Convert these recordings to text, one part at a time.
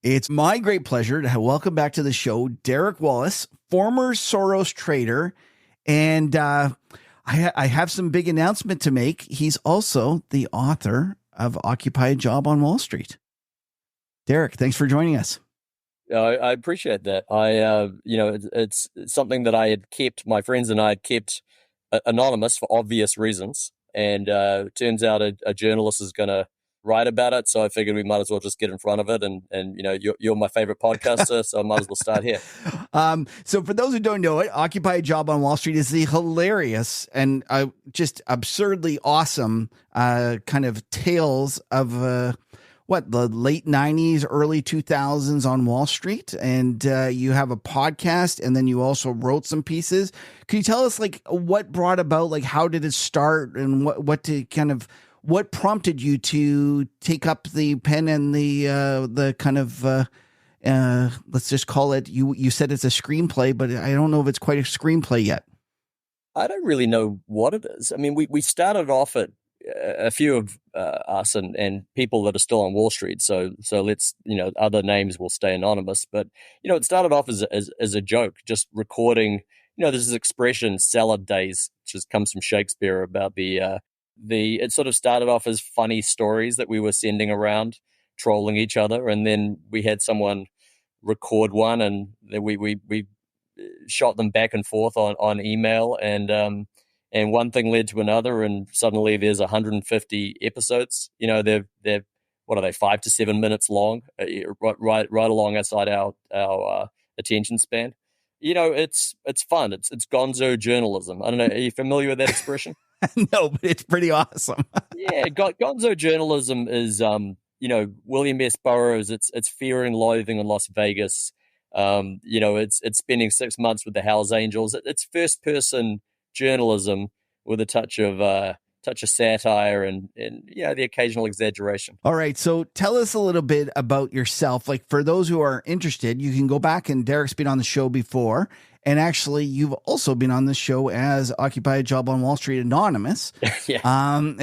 It's my great pleasure to welcome back to the show Derek Wallis, former Soros trader. And I have some big announcement to make. He's also the author of Occupy a Job on Wall Street. Derek, thanks for joining us. I appreciate that. It's something that I had kept, my friends and I had kept anonymous for obvious reasons. And turns out a journalist is going to write about it. So I figured we might as well just get in front of it. And you're my favorite podcaster, so I might as well start here. So for those who don't know it, Occupy a Job on Wall Street is the hilarious and just absurdly awesome kind of tales of the late 90s, early 2000s on Wall Street. And you have a podcast, and then you also wrote some pieces. Can you tell us what brought about, how did it start, and what prompted you to take up the pen and the kind of let's just call it, you said it's a screenplay, but I don't know if it's quite a screenplay yet. I don't really know what it is. I mean, we started off at a few of us and people that are still on Wall Street. So let's, other names will stay anonymous. But, it started off as a joke, just recording, there's this expression, salad days, which just comes from Shakespeare about it sort of started off as funny stories that we were sending around, trolling each other. And then we had someone record one, and then we shot them back and forth on email, and one thing led to another, and suddenly there's 150 episodes. They're what are they, 5 to 7 minutes long, right along outside our attention span. It's fun. It's gonzo journalism. I don't know. Are you familiar with that expression? No, but it's pretty awesome. Yeah, gonzo journalism is William S. Burroughs. It's Fear and Loathing in Las Vegas. It's spending 6 months with the Hells Angels. It's first person journalism with a touch of satire and the occasional exaggeration. All right, so tell us a little bit about yourself. For those who are interested, you can go back, and Derek's been on the show before, and actually you've also been on the show as Occupy a Job on Wall Street Anonymous. Yeah.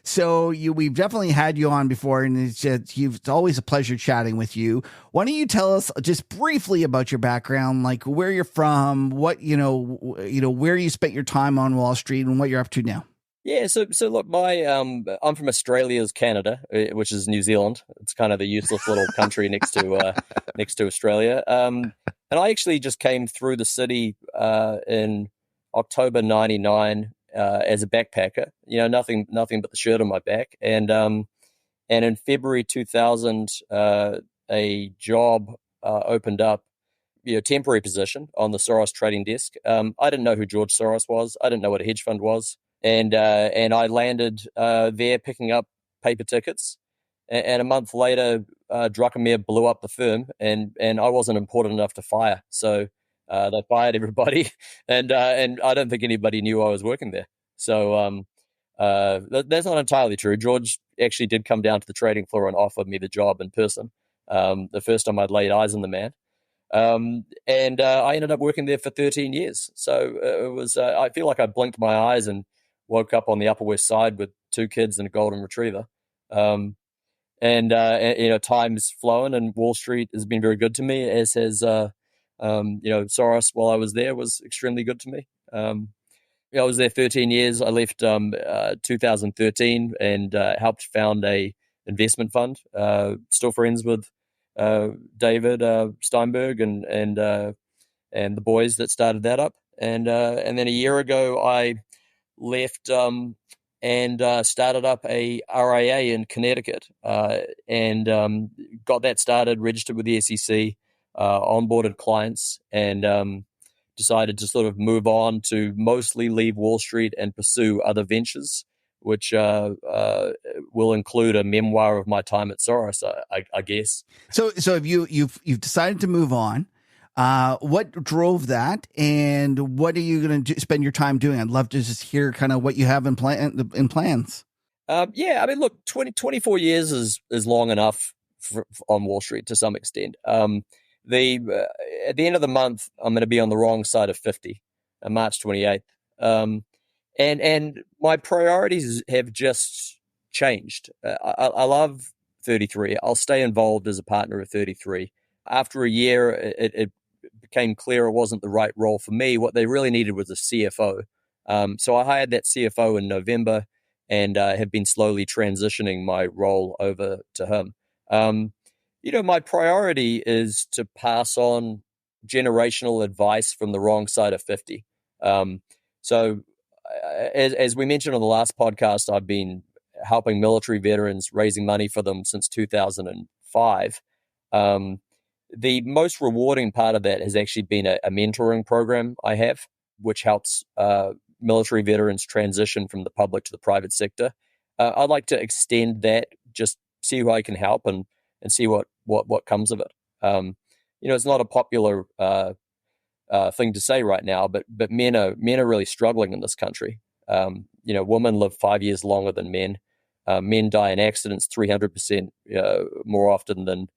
So we've definitely had you on before, and it's always a pleasure chatting with you. Why don't you tell us just briefly about your background, where you're from, what where you spent your time on Wall Street, and what you're up to now? Yeah, so look, I'm from Australia's Canada, which is New Zealand. It's kind of the useless little country next to Australia. And I actually just came through the city in October '99 as a backpacker. Nothing but the shirt on my back. And in February 2000, a job opened up, temporary position on the Soros trading desk. I didn't know who George Soros was. I didn't know what a hedge fund was. And I landed there picking up paper tickets. And a month later, Druckenmiller blew up the firm, and I wasn't important enough to fire. So they fired everybody, and I don't think anybody knew I was working there. So that's not entirely true. George actually did come down to the trading floor and offer me the job in person, the first time I'd laid eyes on the man. And I ended up working there for 13 years. So it was, I feel like I blinked my eyes and woke up on the Upper West Side with 2 kids and a golden retriever. Time's flown, and Wall Street has been very good to me, as has, Soros, while I was there, was extremely good to me. I was there 13 years. I left 2013 and helped found a investment fund. Still friends with David Steinberg and the boys that started that up. And then a year ago, I left and started up a RIA in Connecticut, and got that started, registered with the SEC, onboarded clients, and decided to sort of move on to mostly leave Wall Street and pursue other ventures, which will include a memoir of my time at Soros, I guess. So have you've decided to move on. What drove that, and what are you going to spend your time doing? I'd love to just hear kind of what you have in plans. Yeah, I mean, look, 24 years is long enough on Wall Street to some extent. At the end of the month, I'm going to be on the wrong side of 50, March 28th. And my priorities have just changed. I love 33. I'll stay involved as a partner at 33. After a year, it became clear it wasn't the right role for me. What they really needed was a CFO. So I hired that CFO in November and have been slowly transitioning my role over to him. My priority is to pass on generational advice from the wrong side of 50. So as we mentioned on the last podcast, I've been helping military veterans, raising money for them since 2005. The most rewarding part of that has actually been a mentoring program I have, which helps military veterans transition from the public to the private sector. I'd like to extend that, just see who I can help and see what comes of it. It's not a popular thing to say right now, but men are really struggling in this country. Women live 5 years longer than men. Men die in accidents 300% more often than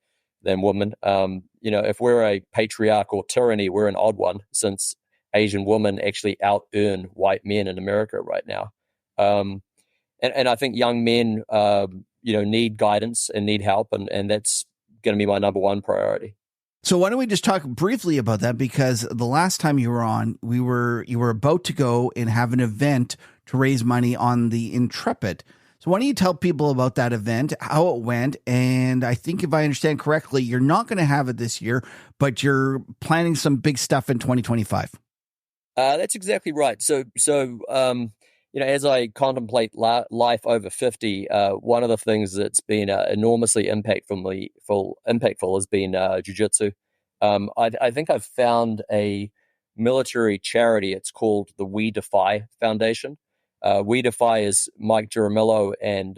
women. If we're a patriarchal tyranny, we're an odd one, since Asian women actually out-earn white men in America right now. And I think young men, need guidance and need help, and that's going to be my number one priority. So why don't we just talk briefly about that? Because the last time you were on, you were about to go and have an event to raise money on the Intrepid. So why don't you tell people about that event, how it went? And I think if I understand correctly, you're not going to have it this year, but you're planning some big stuff in 2025. That's exactly right. So as I contemplate life over 50, one of the things that's been enormously impactful has been Jiu-Jitsu. I think I've found a military charity. It's called the We Defy Foundation. We Defy is Mike Jaramillo and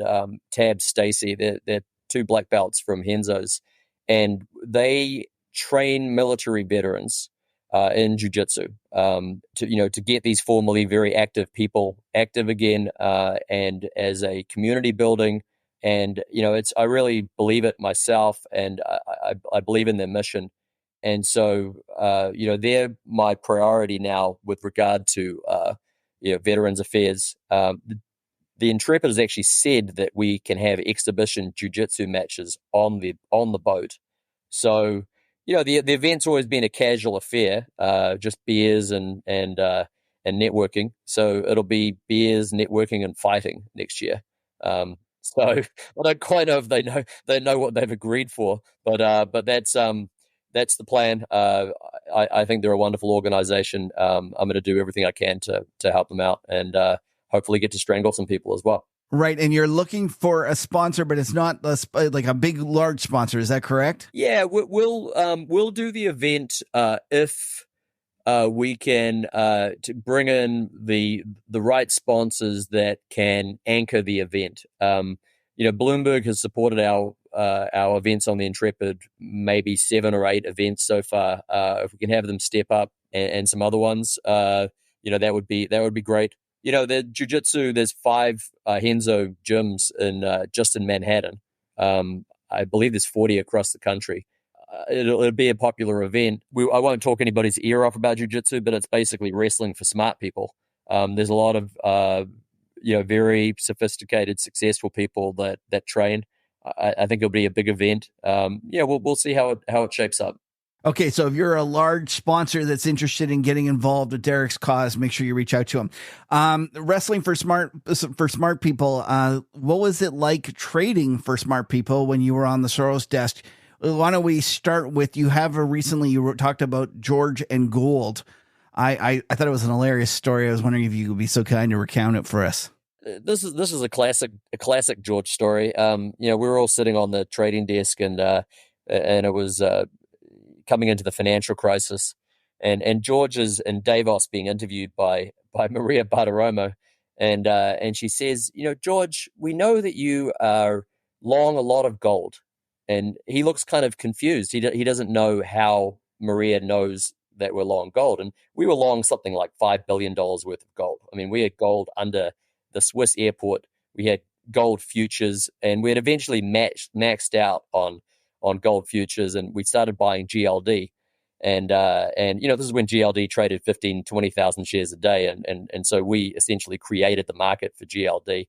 Tab Stacy. They're two black belts from Henzo's, and they train military veterans in Jiu-Jitsu to get these formerly very active people active again, and as a community building. And I really believe it myself, and I believe in their mission. And so they're my priority now with regard to Veterans Affairs. The Intrepid has actually said that we can have exhibition jiu-jitsu matches on the boat. So the event's always been a casual affair, just beers and networking. So it'll be beers, networking, and fighting next year. So I don't quite know if they know what they've agreed for, but that's the plan. I think they're a wonderful organization. I'm going to do everything I can to help them out, and hopefully get to strangle some people as well. Right, and you're looking for a sponsor, but it's not like a big, large sponsor. Is that correct? Yeah, we'll do the event if we can to bring in the right sponsors that can anchor the event. Bloomberg has supported our events on the Intrepid, maybe 7 or 8 events so far. If we can have them step up and some other ones, that would be great. The jiu-jitsu, there's 5 Henzo gyms just in Manhattan. I believe there's 40 across the country. It'll be a popular event. I won't talk anybody's ear off about jiu-jitsu, but it's basically wrestling for smart people. There's a lot of very sophisticated, successful people that train. I think it'll be a big event. We'll see how it shapes up. Okay, so if you're a large sponsor that's interested in getting involved with Derek's cause, make sure you reach out to him. Wrestling for smart people. What was it like trading for smart people when you were on the Soros desk? Why don't we start with, you talked about George and Gould. I thought it was an hilarious story. I was wondering if you could be so kind to recount it for us. This is a classic George story. We were all sitting on the trading desk, and it was coming into the financial crisis, and George is in Davos being interviewed by Maria Bartiromo, and she says, George, we know that you are long a lot of gold, and he looks kind of confused. He doesn't know how Maria knows that we're long gold, and we were long something like $5 billion worth of gold. I mean, we had gold under the Swiss airport. We had gold futures, and we had eventually maxed out on gold futures, and we started buying GLD, and this is when GLD traded 20,000 shares a day, and so we essentially created the market for GLD,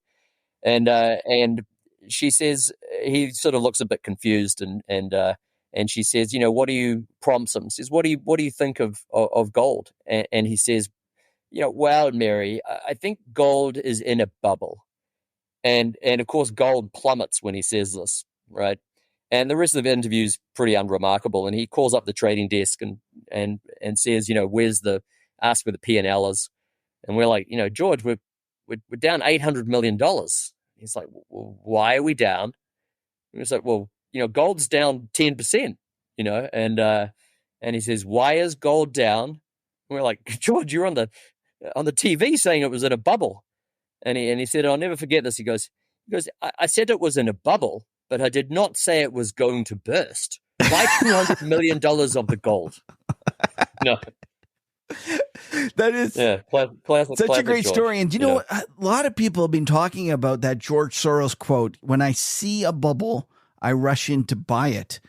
and she says, he sort of looks a bit confused, and she says, what do you, prompts him, says, what do you think of gold? And he says, well, Mary, I think gold is in a bubble. And of course, gold plummets when he says this, right? And the rest of the interview is pretty unremarkable. And he calls up the trading desk and says, ask where the P&L is. And we're like, George, we're down $800 million. He's like, well, why are we down? And it's like, well, gold's down 10%, and he says, why is gold down? And we're like, George, you're on the TV saying it was in a bubble. And he said, I'll never forget this. He goes, I said it was in a bubble, but I did not say it was going to burst. Buy $200 million of the gold. No. That is such a great George, story. And a lot of people have been talking about that George Soros quote, when I see a bubble, I rush in to buy it.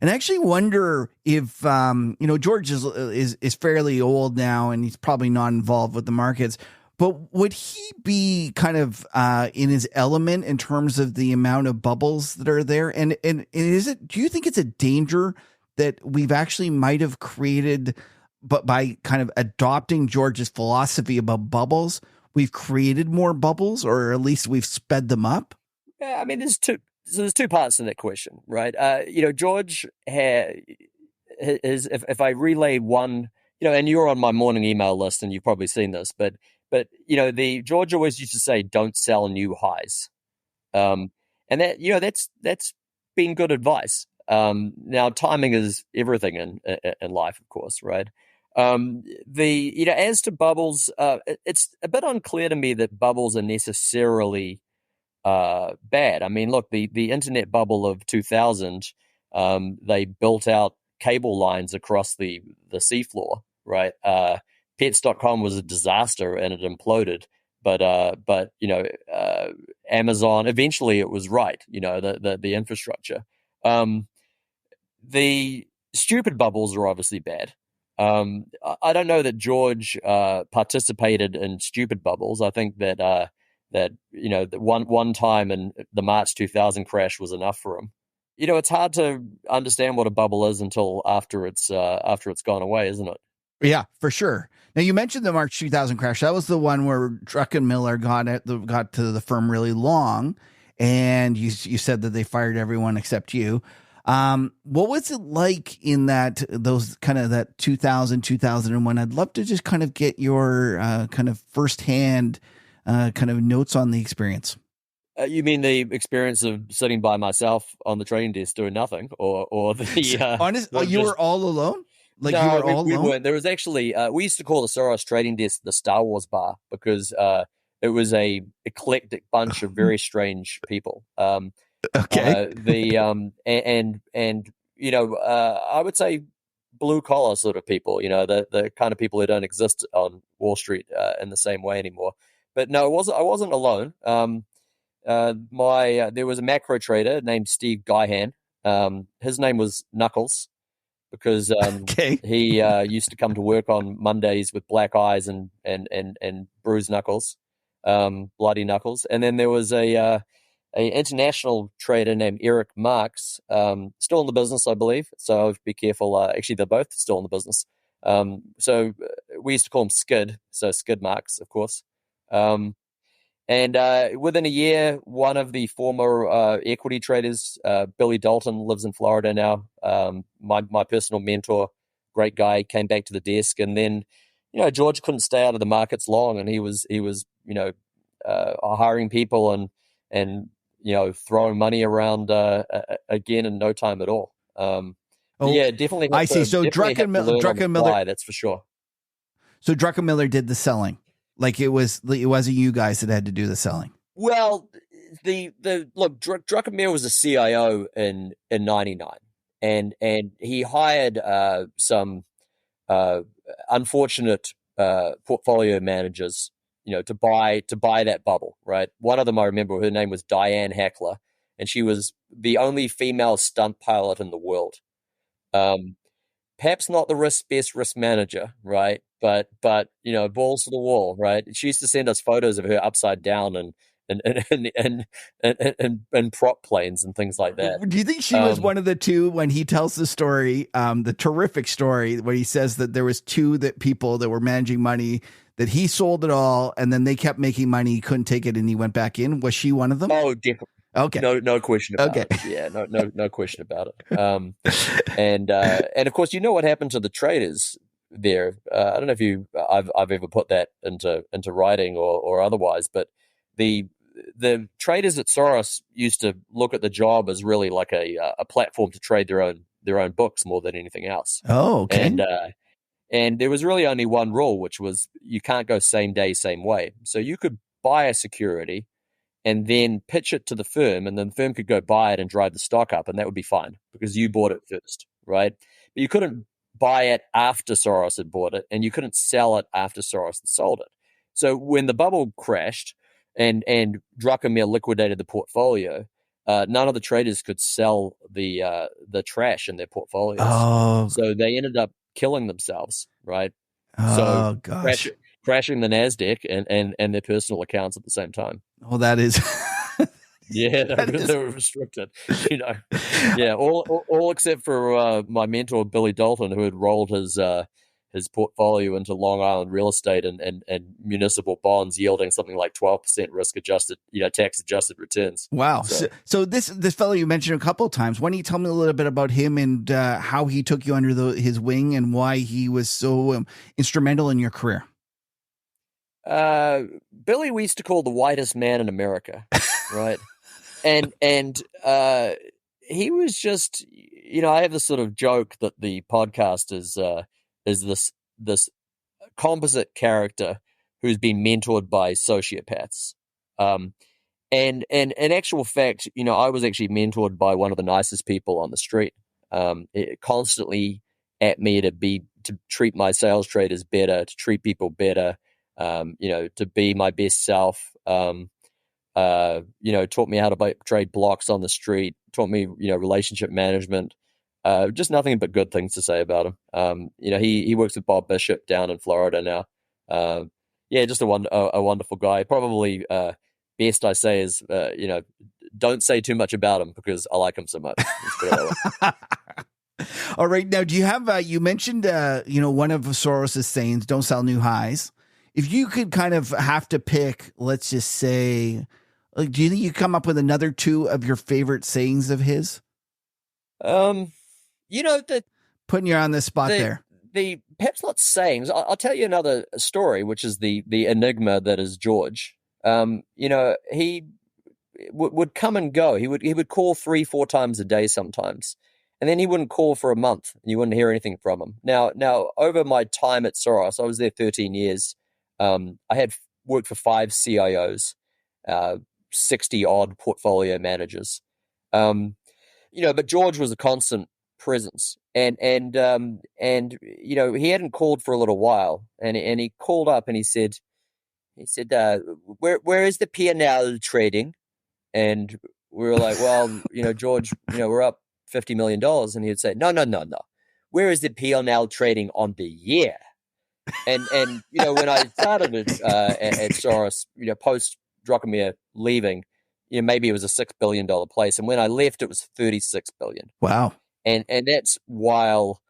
And I actually wonder if, George is fairly old now and he's probably not involved with the markets, but would he be kind of in his element in terms of the amount of bubbles that are there? And do you think it's a danger that we've actually might have created, but by kind of adopting George's philosophy about bubbles, we've created more bubbles, or at least we've sped them up? Yeah, I mean, there's two parts to that question, right? George if I relay one, and you're on my morning email list and you've probably seen this, but the George always used to say, don't sell new highs. And that, that's been good advice. Now timing is everything in life, of course, right? As to bubbles, it's a bit unclear to me that bubbles are necessarily bad. I mean, look, the internet bubble of 2000, they built out cable lines across the seafloor, right? Pets.com was a disaster and it imploded, but Amazon, eventually it was right, the infrastructure. The stupid bubbles are obviously bad. I don't know that George participated in stupid bubbles. I think that one time in the March 2000 crash was enough for him. It's hard to understand what a bubble is until after it's gone away, isn't it? Yeah, for sure. Now, you mentioned the March 2000 crash. That was the one where Druckenmiller got to the firm really long, and you said that they fired everyone except you. What was it like in that 2001? I'd love to just kind of get your kind of firsthand kind of notes on the experience. You mean the experience of sitting by myself on the trading desk doing nothing, or the honest? You were all alone. We weren't. There was actually we used to call the Soros trading desk the Star Wars bar because it was a eclectic bunch of very strange people. Okay. I would say blue collar sort of people. The kind of people who don't exist on Wall Street in the same way anymore. But no, I wasn't alone. There was a macro trader named Steve Guyhan. His name was Knuckles, because he used to come to work on Mondays with black eyes and bruised knuckles, bloody knuckles. And then there was a international trader named Eric Marks, still in the business, I believe. So be careful. Actually, they're both still in the business. So we used to call him Skid. So Skid Marks, of course. And within a year, one of the former equity traders, Billy Dalton, lives in Florida now. My personal mentor, great guy, came back to the desk, and then, George couldn't stay out of the markets long, and he was hiring people and throwing money around again in no time at all. Yeah, definitely. I see. So Druckenmiller, that's for sure. So Druckenmiller did the selling. Like it wasn't you guys that had to do the selling. Well, Druckenmiller was a CIO in '99, and he hired some unfortunate portfolio managers, to buy that bubble. Right. One of them, I remember, her name was Diane Hackler, and she was the only female stunt pilot in the world. Perhaps not the best risk manager, right? But balls to the wall, right? She used to send us photos of her upside down and prop planes and things like that. Do you think she was one of the two when he tells the story, the terrific story where he says that there was two people that were managing money, that he sold it all and then they kept making money, he couldn't take it and he went back in? Was she one of them? Oh, definitely. Okay. No question about it. Yeah, no question about it. And of course, you know what happened to the traders there. I don't know if I've ever put that into writing or otherwise, but the traders at Soros used to look at the job as really like a platform to trade their own books more than anything else. Oh, okay. And there was really only one rule, which was you can't go same day, same way. So you could buy a security and then pitch it to the firm, and then the firm could go buy it and drive the stock up, and that would be fine because you bought it first, right? But you couldn't buy it after Soros had bought it, and you couldn't sell it after Soros had sold it. So when the bubble crashed and Druckenmiller liquidated the portfolio, none of the traders could sell the trash in their portfolios. Oh. So they ended up killing themselves, right? Oh, so gosh. Crashing the NASDAQ and their personal accounts at the same time. Oh, that is... Yeah, they were restricted, you know. Yeah, all except for my mentor, Billy Dalton, who had rolled his portfolio into Long Island real estate and municipal bonds, yielding something like 12% risk-adjusted, tax-adjusted returns. Wow. So this fellow you mentioned a couple of times, why don't you tell me a little bit about him and how he took you under his wing and why he was so instrumental in your career? Billy we used to call the whitest man in America, right? and he was just, I have this sort of joke that the podcast is this composite character who's been mentored by sociopaths. And in actual fact, I was actually mentored by one of the nicest people on the street. Constantly at me to treat my sales traders better, to treat people better, to be my best self. Taught me how to trade blocks on the street, taught me, relationship management, just nothing but good things to say about him. He works with Bob Bishop down in Florida now. Just a wonderful guy. Probably, best I say is, don't say too much about him because I like him so much. All right. Now, do you have, you mentioned, one of Soros's sayings, don't sell new highs. If you could kind of have to pick, let's just say, do you think you come up with another two of your favorite sayings of his? Putting you on the spot there. The perhaps not sayings. I'll tell you another story, which is the enigma that is George. He would come and go. He would call 3-4 times a day sometimes, and then he wouldn't call for a month, and you wouldn't hear anything from him. Now over my time at Soros, I was there 13 years. I had worked for 5 CIOs, 60 odd portfolio managers. But George was a constant presence, and he hadn't called for a little while, and he called up and he said, where is the P&L trading? And we were like, well, George, we're up $50 million. And he'd say, no. Where is the P&L trading on the year? And when I started at Soros, post Druckenmiller leaving, maybe it was a $6 billion place, and when I left, it was $36 billion. Wow! And that's while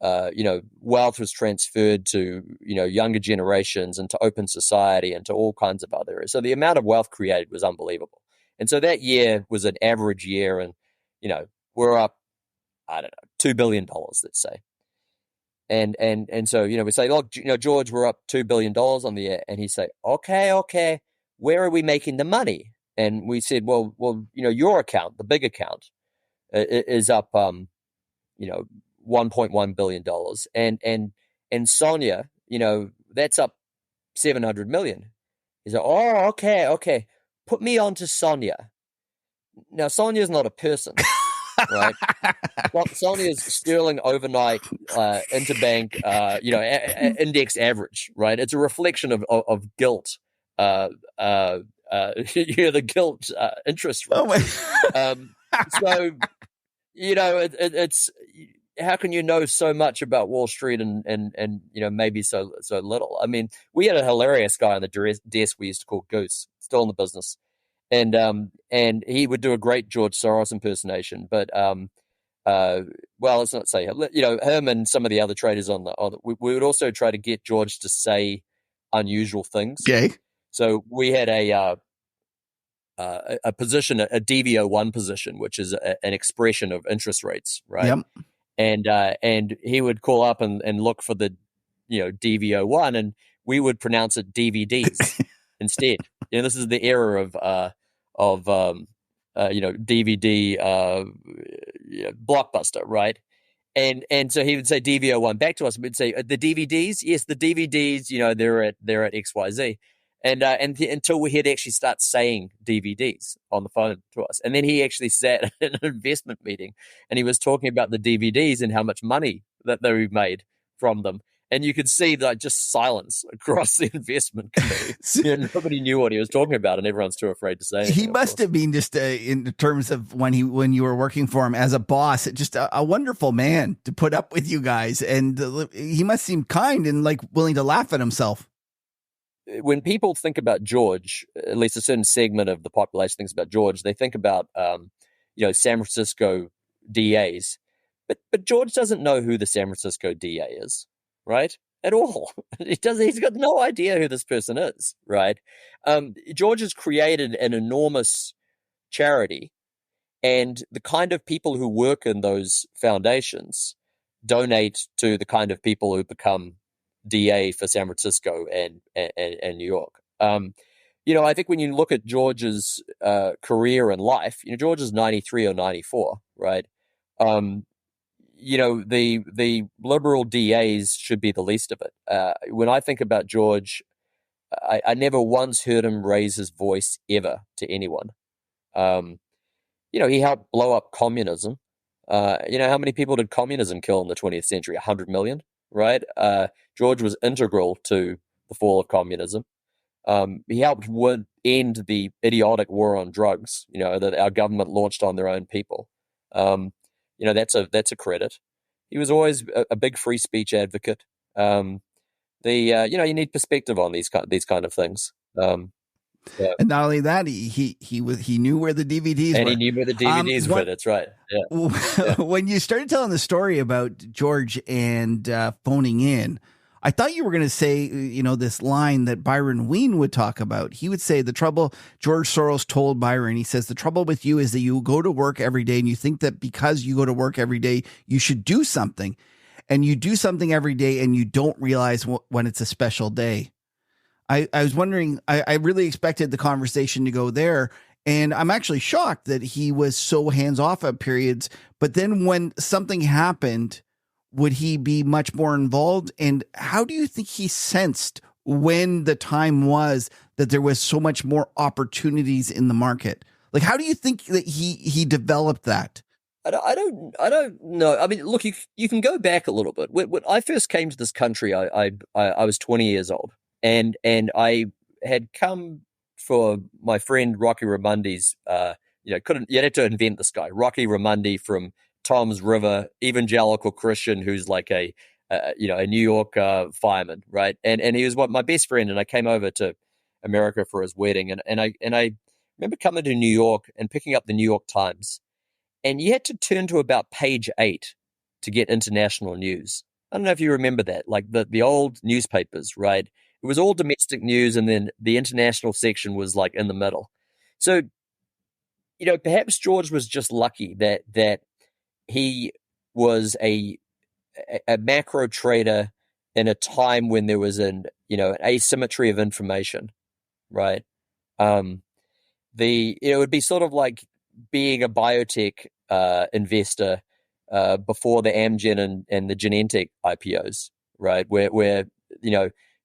wealth was transferred to younger generations and to open society and to all kinds of other areas. So the amount of wealth created was unbelievable. And so that year was an average year, and we're up, I don't know, $2 billion, let's say. And so, we say, look, George, we're up $2 billion on the year. And he'd say, okay, where are we making the money? And we said, well, your account, the big account, is up, $1.1 billion. And Sonia, that's up 700 million. He said, oh, okay. Put me on to Sonia. Now, Sonia's not a person. Right. Well, Sonia's sterling overnight interbank, index average. Right. It's a reflection of guilt. The guilt interest rate. So, it's how can you know so much about Wall Street and maybe so little? I mean, we had a hilarious guy on the desk we used to call Goose, still in the business. and he would do a great George Soros impersonation, but well, let's not say, him and some of the other traders we would also try to get George to say unusual things. Okay. So we had a position, a DVO1 position, which is an expression of interest rates, right? Yep. And he would call up and look for the DVO1, and we would pronounce it DVDs instead. This is the era of DVD Blockbuster, right? And so he would say DVO1 back to us, and we'd say the DVDs, yes, the DVDs, they're at XYZ. And until we had actually start saying DVDs on the phone to us. And then he actually sat in an investment meeting and he was talking about the DVDs and how much money that they made from them. And you could see just silence across the investment committee. Nobody knew what he was talking about, and everyone's too afraid to say anything. He must have been just in terms of when you were working for him as a boss, just a wonderful man to put up with you guys. And he must seem kind and willing to laugh at himself. When people think about George, at least a certain segment of the population thinks about George, they think about, San Francisco DAs. But George doesn't know who the San Francisco DA is, right? At all. He's got no idea who this person is, right? George has created an enormous charity, and the kind of people who work in those foundations donate to the kind of people who become DA for San Francisco and New York. I think when you look at George's career and life, George is 93 or 94, right? The liberal DAs should be the least of it. When I think about George, I never once heard him raise his voice ever to anyone. He helped blow up communism. How many people did communism kill in the 20th century? 100 million, right? George was integral to the fall of communism. He helped end the idiotic war on drugs, that our government launched on their own people. That's a credit. He was always a big free speech advocate. You need perspective on these kind of things. Yeah. And not only that, he knew where the DVDs were. And he knew where the DVDs were. That's right. Yeah. When you started telling the story about George and phoning in, I thought you were going to say, this line that Byron Ween would talk about. He would say the trouble, George Soros told Byron, he says, the trouble with you is that you go to work every day and you think that because you go to work every day, you should do something. And you do something every day and you don't realize when it's a special day. I was wondering, I really expected the conversation to go there. And I'm actually shocked that he was so hands off at periods. But then when something happened, would he be much more involved? And how do you think he sensed when the time was that there was so much more opportunities in the market? How do you think that he developed that? I don't know. I mean, look, you can go back a little bit. When I first came to this country, I was 20 years old. And I had come for my friend Rocky Ramundi's, you had to invent this guy, Rocky Ramundi from Tom's River, evangelical Christian who's like a New York fireman, right? And he was my best friend, and I came over to America for his wedding, and I remember coming to New York and picking up the New York Times, and you had to turn to about page 8 to get international news. I don't know if you remember that, like the old newspapers, right? It was all domestic news, and then the international section was like in the middle. So, perhaps George was just lucky that he was a macro trader in a time when there was an asymmetry of information, right? It would be sort of like being a biotech investor before the Amgen and the Genentech IPOs, right? Where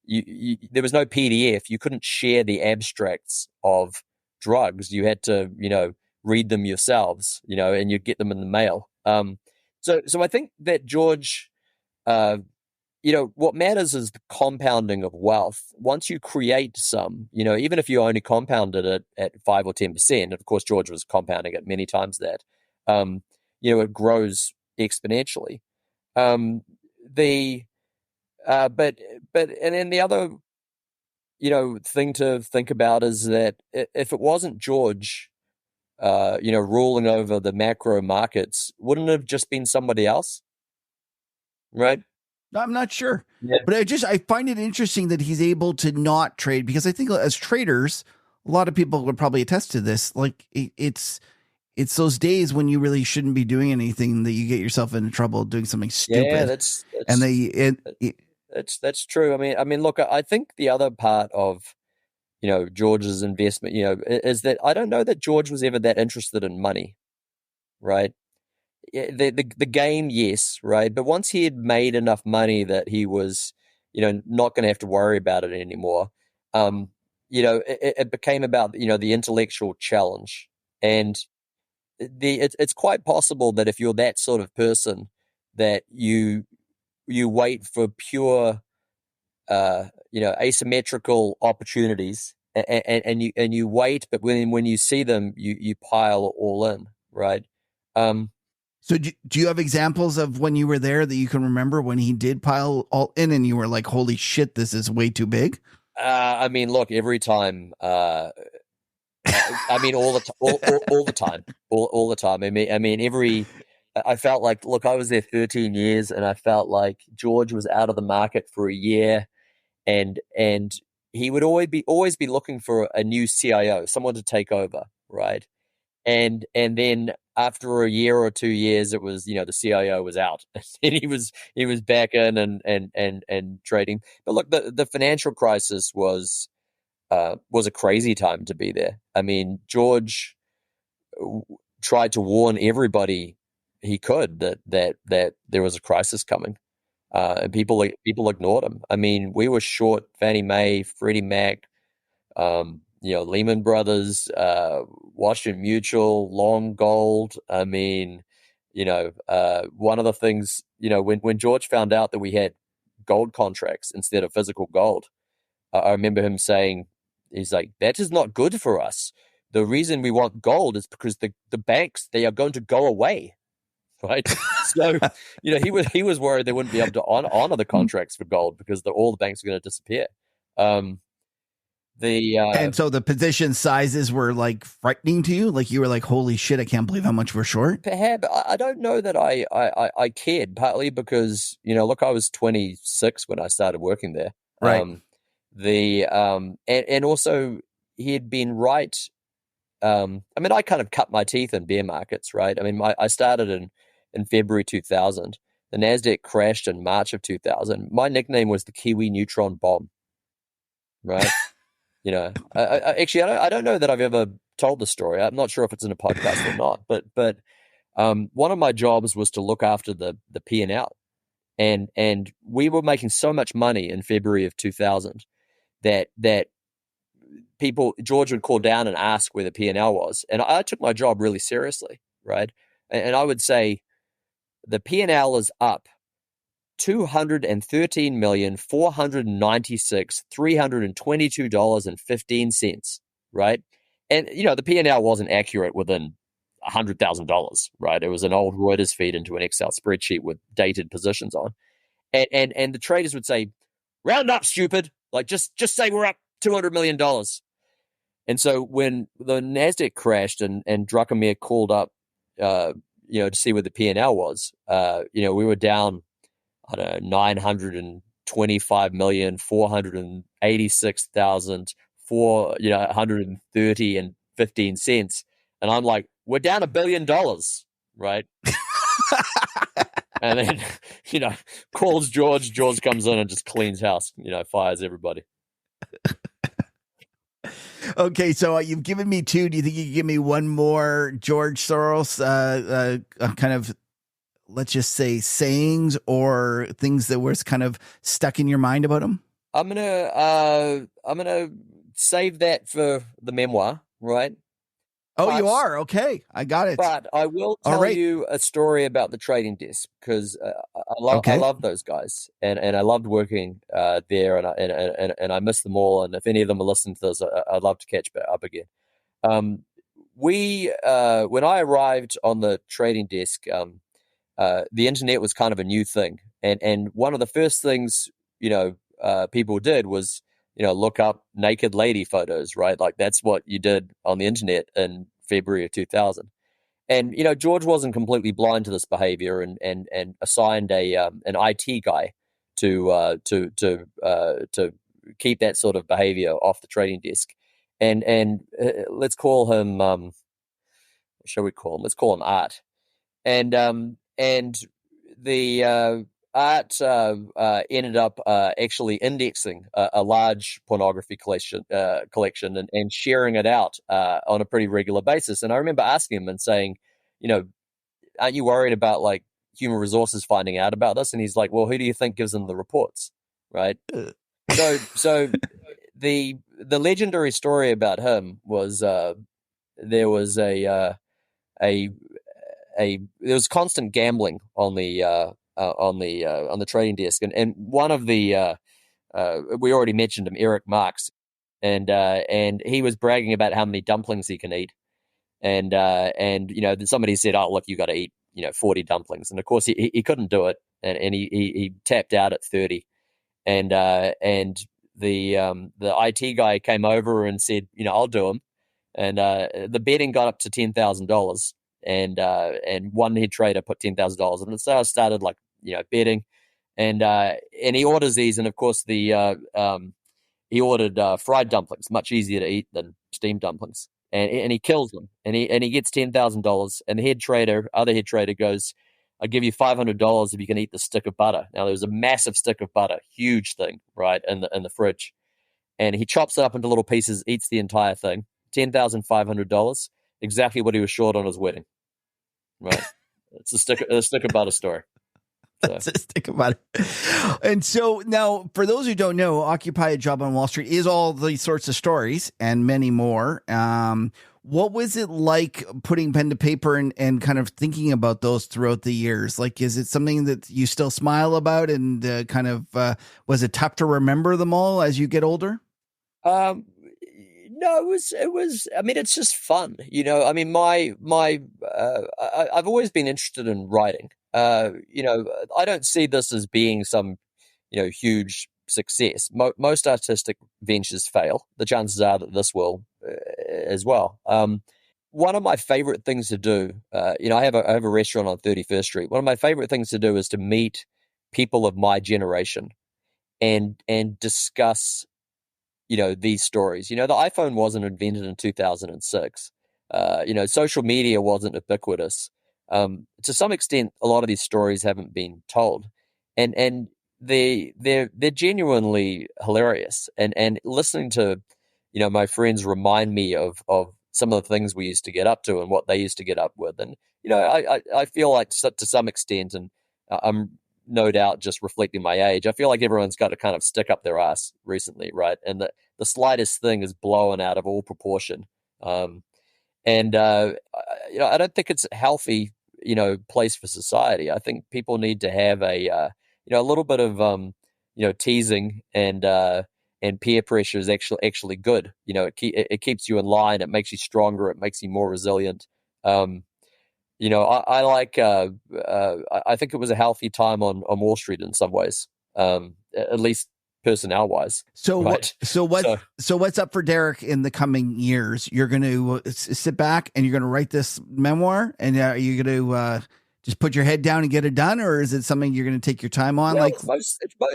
there was no PDF. You couldn't share the abstracts of drugs. You had to, read them yourselves, and you'd get them in the mail. So I think that George, what matters is the compounding of wealth. Once you create some, even if you only compounded it at 5 or 10%, and of course George was compounding it many times that, it grows exponentially. But and then the other thing to think about is that if it wasn't George, ruling over the macro markets, wouldn't it have just been somebody else, right? I'm not sure, Yeah. but I find it interesting that he's able to not trade, because I think as traders, a lot of people would probably attest to this. Like it's those days when you really shouldn't be doing anything that you get yourself into trouble doing something Yeah, stupid. that's And that's that's true. I mean, look, I think the other part of George's investment, is that I don't know that George was ever that interested in money, right? Yeah, the game, yes, right. But once he had made enough money that he was, not going to have to worry about it anymore, it became about the intellectual challenge, and it's quite possible that if you're that sort of person, that you wait for pure, asymmetrical opportunities, and you wait, but when you see them, you pile all in, right? Um, so do you have examples of when you were there that you can remember when he did pile all in and you were like, holy shit, this is way too big? I mean, look, every time. I mean, all the time, all the time. I mean, I felt like, look, I was there 13 years, and I felt like George was out of the market for a year, and he would always be looking for a new CIO, someone to take over, right? And then after a year or 2 years, it was, the CIO was out, and he was back in and trading. But look, the financial crisis was a crazy time to be there. I mean, George tried to warn everybody he could that there was a crisis coming, and people ignored him. I mean, we were short Fannie Mae, Freddie Mac, Lehman Brothers, Washington Mutual, long gold. I mean, one of the things, when George found out that we had gold contracts instead of physical gold, I remember him saying, he's like, that is not good for us. The reason we want gold is because the banks, they are going to go away, right? So, he was worried they wouldn't be able to honor the contracts for gold because all the banks are going to disappear. Um, the And so the position sizes were like frightening to you. Like you were like, holy shit, I can't believe how much we're short. Perhaps I don't know that I cared, partly because, look, I was 26 when I started working there. Right. And also he had been right. I mean, I kind of cut my teeth in bear markets, right? I mean, I started in February 2000. The Nasdaq crashed in March of 2000. My nickname was the Kiwi Neutron Bomb, right? Actually, I don't know that I've ever told the story. I'm not sure if it's in a podcast or not. But one of my jobs was to look after the P&L, and we were making so much money in February of 2000 that George would call down and ask where the P&L was, and I took my job really seriously, right? And I would say the P&L is up $213,496,322.15, right? And the P&L wasn't accurate within $100,000, right? It was an old Reuters feed into an Excel spreadsheet with dated positions on, and the traders would say, "Round up, stupid! Like just say we're up $200 million." And so when the Nasdaq crashed and Druckenmiller called up, to see what the P&L was, we were down, I don't know, 925,486,130 and 15 cents. And I'm like, we're down $1 billion, right? And then, calls George. George comes in and just cleans house, fires everybody. Okay, so you've given me two. Do you think you can give me one more George Soros kind of, let's just say, sayings or things that was kind of stuck in your mind about him? I'm gonna save that for the memoir, right? Oh, you are? Okay, I got it. But I will tell you a story about the trading desk, because I love those guys, and I loved working there, and I miss them all. And if any of them are listening to this, I'd love to catch up again. When I arrived on the trading desk, the internet was kind of a new thing, and one of the first things people did was look up naked lady photos, right? Like that's what you did on the internet in February of 2000. And George wasn't completely blind to this behavior, and assigned an IT guy to keep that sort of behavior off the trading desk. And let's call him what shall we call him? Let's call him Art. And the Art ended up actually indexing a large pornography collection and sharing it out on a pretty regular basis. And I remember asking him and saying, aren't you worried about like human resources finding out about this? And he's like, well, who do you think gives them the reports, right? So the legendary story about him was there was there was constant gambling on the trading desk, and one of the we already mentioned him, Eric Marks, and he was bragging about how many dumplings he can eat, and somebody said, oh look, you got to eat 40 dumplings, and of course he couldn't do it, and he tapped out at 30, and the IT guy came over and said, I'll do them, and the betting got up to $10,000. And one head trader put $10,000 in it. So I started betting, and he orders these, and of course he ordered fried dumplings, much easier to eat than steamed dumplings, and he kills them, and he gets $10,000, and the other head trader goes, I'll give you $500 if you can eat the stick of butter. Now there was a massive stick of butter, huge thing, right, in the fridge, and he chops it up into little pieces, eats the entire thing, $10,500, exactly what he was short on his wedding. Right, it's a stick of butter story. So. That's a stick of butter. And so now, for those who don't know, Occupy a Job on Wall Street is all these sorts of stories and many more. What was it like putting pen to paper and kind of thinking about those throughout the years? Like, is it something that you still smile about, and was it tough to remember them all as you get older? No, it was. I mean, it's just fun, I mean, I've always been interested in writing. I don't see this as being some, huge success. Most artistic ventures fail. The chances are that this will as well. One of my favorite things to do, I have a restaurant on 31st Street. One of my favorite things to do is to meet people of my generation and discuss these stories. The iPhone wasn't invented in 2006. Social media wasn't ubiquitous. To some extent, a lot of these stories haven't been told, and they're genuinely hilarious. And listening to, my friends remind me of some of the things we used to get up to and what they used to get up with. And, I feel like to some extent, and I'm no doubt just reflecting my age, I feel like everyone's got to kind of stick up their ass recently, right? And the slightest thing is blown out of all proportion. I don't think it's a healthy, place for society. I think people need to have a little bit of, teasing and peer pressure is actually good. It keeps you in line. It makes you stronger. It makes you more resilient. I like. I think it was a healthy time on Wall Street in some ways, at least personnel wise. So, right? So what's up for Derek in the coming years? You're going to sit back and you're going to write this memoir, and are you going to just put your head down and get it done, or is it something you're going to take your time on? Well,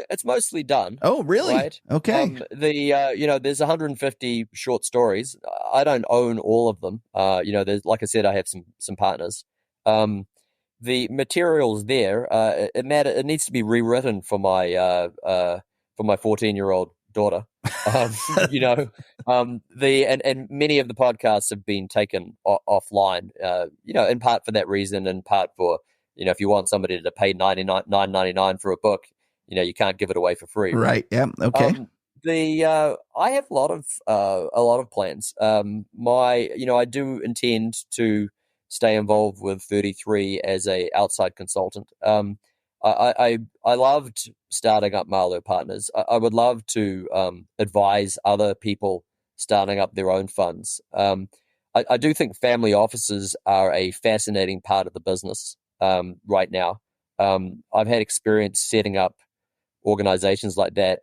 it's mostly done. Oh, really? Right? Okay. There's 150 short stories. I don't own all of them. There's, like I said, I have some partners. The material's there. It needs to be rewritten for my 14-year-old daughter. And many of the podcasts have been taken offline. In part for that reason, in part for if you want somebody to pay $9.99 for a book, you can't give it away for free. Right. Yeah. Okay. I have a lot of plans. I do intend to stay involved with 33 as a outside consultant. I loved starting up Marlowe Partners. I would love to advise other people starting up their own funds. I do think family offices are a fascinating part of the business right now. I've had experience setting up organizations like that.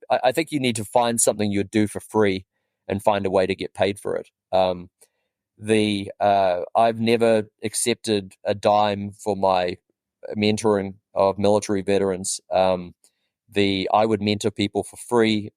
I think you need to find something you'd do for free and find a way to get paid for it. I've never accepted a dime for my mentoring of military veterans. I would mentor people for free.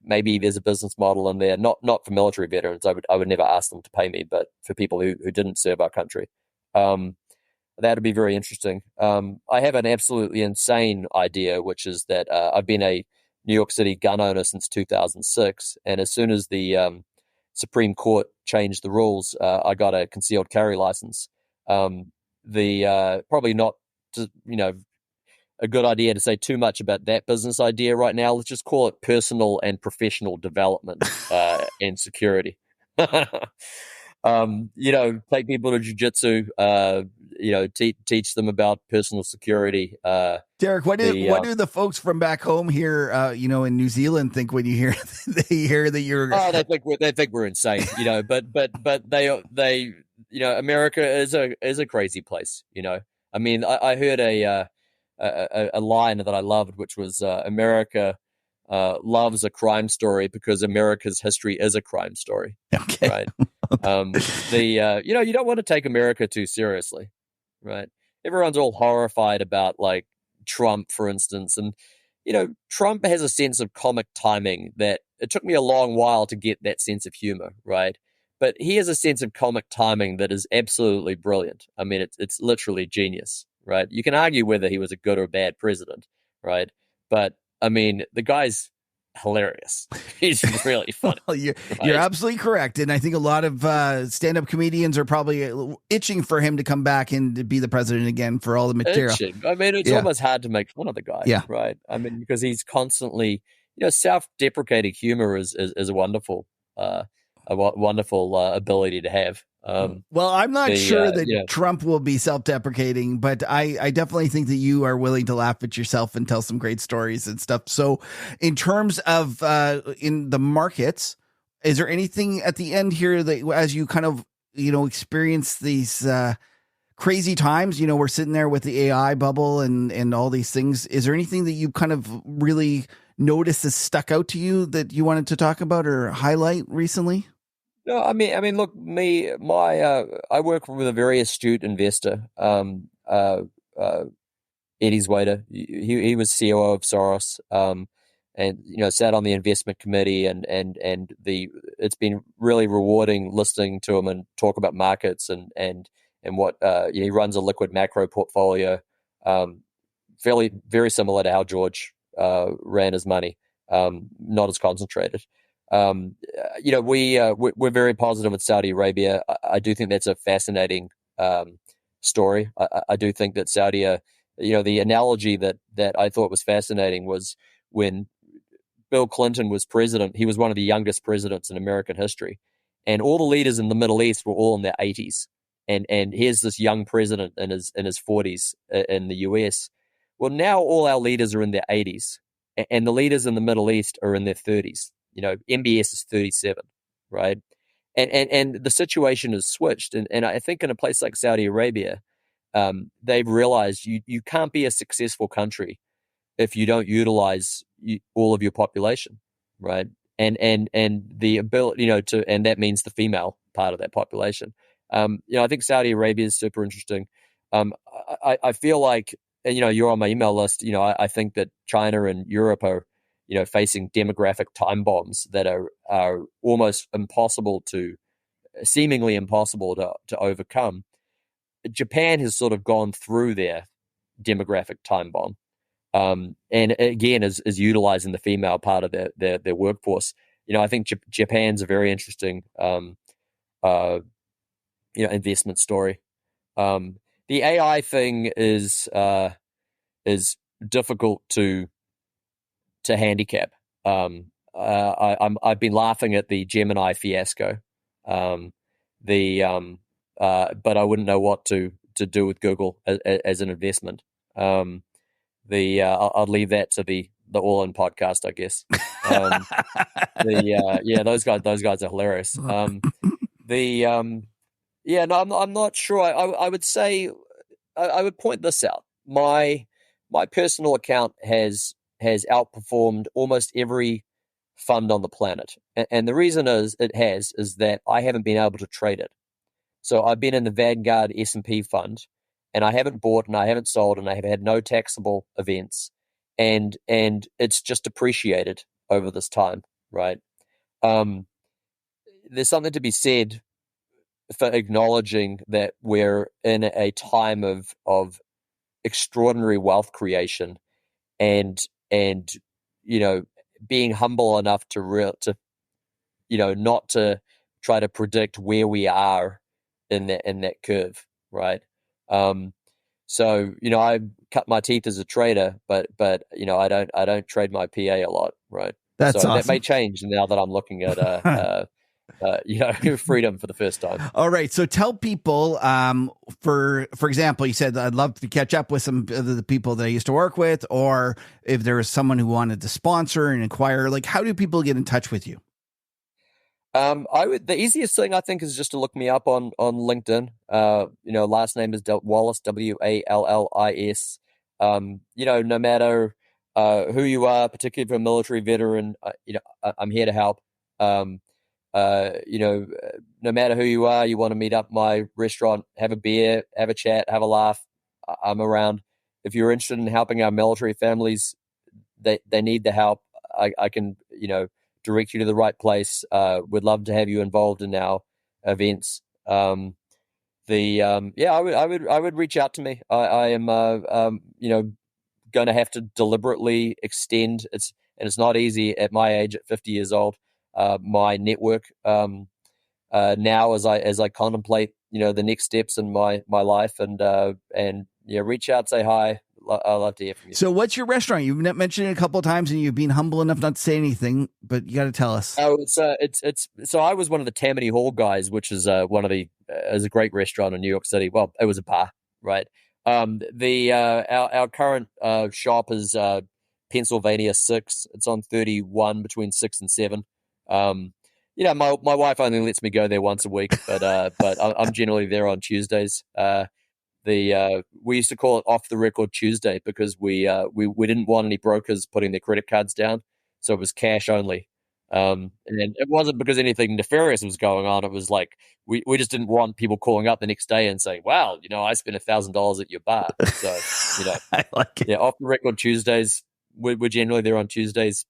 Maybe there's a business model in there, not for military veterans. I would never ask them to pay me, but for people who didn't serve our country. That'd be very interesting. I have an absolutely insane idea, which is that I've been a New York City gun owner since 2006, and as soon as the Supreme Court changed the rules, I got a concealed carry license. Probably not, a good idea to say too much about that business idea right now. Let's just call it personal and professional development and security. Take people to jiu-jitsu, teach them about personal security. Derek, what do the folks from back home here, in New Zealand think when you hear they hear that you're? Oh, they think we're insane, But they America is a crazy place, I mean, I heard a line that I loved, which was America loves a crime story because America's history is a crime story. Okay. Right. You don't want to take America too seriously, right? Everyone's all horrified about like Trump, for instance. And, Trump has a sense of comic timing that it took me a long while to get that sense of humor, right? But he has a sense of comic timing that is absolutely brilliant. I mean, it's literally genius, right? You can argue whether he was a good or bad president, right? But I mean, the guy's hilarious. He's really funny. Well, you're absolutely correct. And I think a lot of stand-up comedians are probably itching for him to come back and to be the president again for all the material. I mean, it's almost hard to make fun of the guy, right? I mean, because he's constantly, self-deprecating humor is a wonderful ability to have. Well, I'm not sure that Trump will be self-deprecating, but I definitely think that you are willing to laugh at yourself and tell some great stories and stuff. So in terms of in the markets, is there anything at the end here that as you kind of, experience these crazy times, we're sitting there with the AI bubble and all these things. Is there anything that you kind of really noticed has stuck out to you that you wanted to talk about or highlight recently? No, I mean, look, I work with a very astute investor, Eddie Zwaiter. He was COO of Soros, and sat on the investment committee, and it's been really rewarding listening to him and talk about markets and what he runs a liquid macro portfolio, very similar to how George ran his money, not as concentrated. We're very positive with Saudi Arabia. I do think that's a fascinating story. I do think that Saudi, the analogy that I thought was fascinating was when Bill Clinton was president, he was one of the youngest presidents in American history. And all the leaders in the Middle East were all in their 80s. And here's this young president in his 40s in the US. Well, now all our leaders are in their 80s. And the leaders in the Middle East are in their 30s. MBS is 37, right? And the situation has switched. And I think in a place like Saudi Arabia, they've realized you can't be a successful country if you don't utilize all of your population, right? And the ability, and that means the female part of that population. I think Saudi Arabia is super interesting. I feel like, and you're on my email list. I think that China and Europe are, facing demographic time bombs that are almost seemingly impossible to overcome. Japan has sort of gone through their demographic time bomb, and again is utilizing the female part of their workforce. I think Japan's a very interesting investment story. The AI thing is difficult to handicap. I've been laughing at the Gemini fiasco, but I wouldn't know what to do with Google as an investment. I'll leave that to the All In podcast, I guess. Those guys are hilarious. I'm not sure. I would say I would point this out. My personal account has has outperformed almost every fund on the planet. And the reason is that I haven't been able to trade it. So I've been in the Vanguard S&P fund, and I haven't bought and I haven't sold, and I have had no taxable events, and it's just appreciated over this time, right? There's something to be said for acknowledging that we're in a time of extraordinary wealth creation, and being humble enough to not to try to predict where we are in that curve, right? So I cut my teeth as a trader, but I don't trade my PA a lot, right? That's so awesome. That may change now that I'm looking at freedom for the first time. All right. So tell people, for example, you said, I'd love to catch up with some of the people that I used to work with, or if there was someone who wanted to sponsor and inquire, like, how do people get in touch with you? The easiest thing I think is just to look me up on LinkedIn. Last name is Wallis, Wallis. No matter who you are, particularly if you're a military veteran, I'm here to help. No matter who you are, you want to meet up my restaurant, have a beer, have a chat, have a laugh, I'm around. If you're interested in helping our military families, they need the help. I can, direct you to the right place. Would love to have you involved in our events. I would reach out to me. I am, going to have to deliberately extend. It's not easy at my age, at 50 years old. My network now, as I contemplate, the next steps in my life, and reach out, say hi. I'd love to hear from you. So what's your restaurant? You've mentioned it a couple of times, and you've been humble enough not to say anything, but you got to tell us. Oh, so I was one of the Tammany Hall guys, which is is a great restaurant in New York City. Well, it was a bar, right? Our current shop is Pennsylvania 6. It's on 31 between 6 and 7. My wife only lets me go there once a week, but I'm generally there on Tuesdays. We used to call it Off the Record Tuesday because we didn't want any brokers putting their credit cards down, so it was cash only. And it wasn't because anything nefarious was going on. It was like we just didn't want people calling up the next day and saying, "Wow, I spent $1,000 at your bar." So I like it. Yeah, Off the Record Tuesdays. We're generally there on Tuesdays.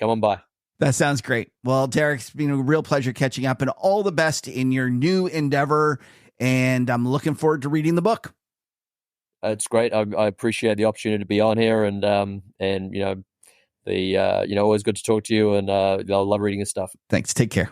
Come on by. That sounds great. Well, Derek, it's been a real pleasure catching up, and all the best in your new endeavor. And I'm looking forward to reading the book. It's great. I appreciate the opportunity to be on here, and always good to talk to you, and I love reading your stuff. Thanks. Take care.